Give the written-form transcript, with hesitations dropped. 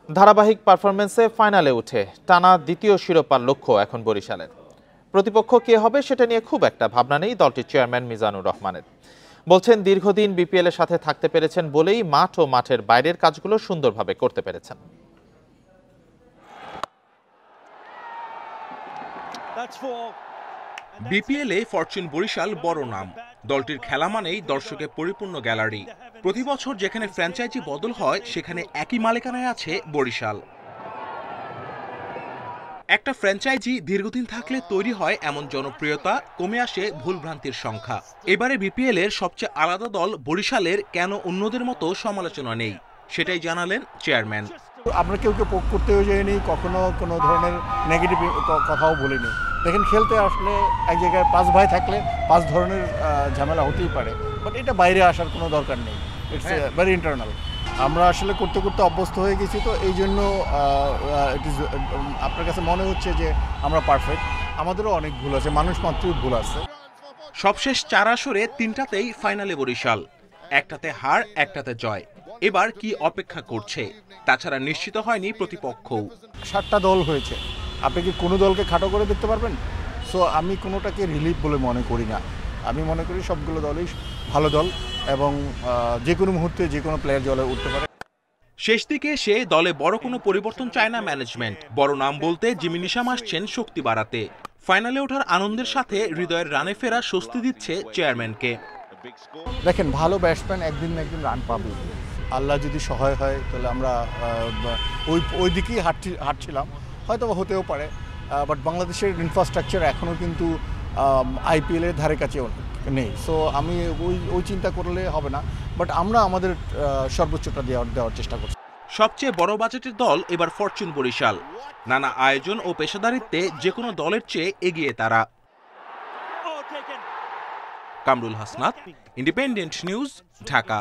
ধারাবাহিক পারফরম্যান্সে ফাইনালে উঠে টানা দ্বিতীয় শিরোপার লক্ষ্য এখন বরিশালের। প্রতিপক্ষ কে হবে সেটা নিয়ে খুব একটা ভাবনা নেই দলটির চেয়ারম্যান মিজানুর রহমানের। বলছেন দীর্ঘদিন বিপিএল এর সাথে থাকতে পেরেছেন বলেই মাঠ ও মাঠের বাইরের কাজগুলো সুন্দরভাবে করতে পেরেছেন। বিপিএলে ফরচুন বরিশাল বড় নাম। দলটির খেলা মানেই দর্শকের পরিপূর্ণ গ্যালারি। প্রতি বছর যেখানে ফ্র্যাঞ্চাইজি বদল হয় সেখানে একই মালিকানায় আছে বরিশাল। একটা ফ্র্যাঞ্চাইজি দীর্ঘদিন থাকলে তৈরি হয় এমন জনপ্রিয়তা, কমে আসে ভুলভ্রান্তির সংখ্যা। এবারে বিপিএল এর সবচেয়ে আলাদা দল বরিশালের কেন অন্যদের মতো সমালোচনা নেই সেটাই জানালেন চেয়ারম্যান। আমরা কেউ পোক করতেও যাইনি, কখনো কোনো ধরনের নেগেটিভ কথাও বলিনি। দেখেন, খেলতে আসলে এক জায়গায় 5 ভাই থাকলে 5 ধরনের ঝামেলা হতেই পারে, বাট এটা বাইরে আসার কোনো দরকার নেই। It's very internal. আমরা আসলে করতে করতে অভ্যস্ত হয়ে গেছি, তো এই জন্য ইট ইজ আপনার কাছে মনে হচ্ছে যে আমরা পারফেক্ট। আমাদেরও অনেক ভুল আছে, মানুষ মাত্রই ভুল আছে। সবশেষ 4 আসরে 3টাতেই ফাইনালে বরিশাল, একটাতে হার একটাতে জয়। এবার কি অপেক্ষা করছে? তাছাড়া নিশ্চিত হয়নি প্রতিপক্ষও। 7টা দল হয়েছে, আপনি কি কোনো দলকে খাটো করে দেখতে পারবেন? সো আমি কোনোটাকে রিলিফ বলে মনে করি না। আমি মনে করি সবগুলো দলই ভালো দল এবং যে কোনো মুহূর্তে যে কোনো প্লেয়ার দলে উঠতে পারে। শেষ দিকে সে দলে বড় কোনো পরিবর্তন চায় না ম্যানেজমেন্ট। বড় নাম বলতে জিমি নিশাম আসছেন শক্তি বাড়াতে। ফাইনালে ওঠার আনন্দের সাথে হৃদয়ের রানে ফেরা স্বস্তি দিচ্ছে চেয়ারম্যানকে। দেখেন, ভালো ব্যাটসম্যান একদিন না একদিন রান পাবে। আল্লাহ যদি সহায় হয় তাহলে আমরা ওই দিকেই হাঁটছিলাম, হয়তো হতেও পারে। বাট বাংলাদেশের ইনফ্রাস্ট্রাকচার এখনও কিন্তু আইপিএলের ধারে কাছেও নেই। সো আমি ওই চিন্তা করলে হবে না, বাট আমরা আমাদের সর্বোচ্চটা দেওয়ার চেষ্টা করছি। সবচেয়ে বড় বাজেটের দল এবার ফরচুন বরিশাল। নানা আয়োজন ও পেশাদারিত্বে যে কোনো দলের চেয়ে এগিয়ে তারা। Kamrul Hasnat, independent news, Dhaka.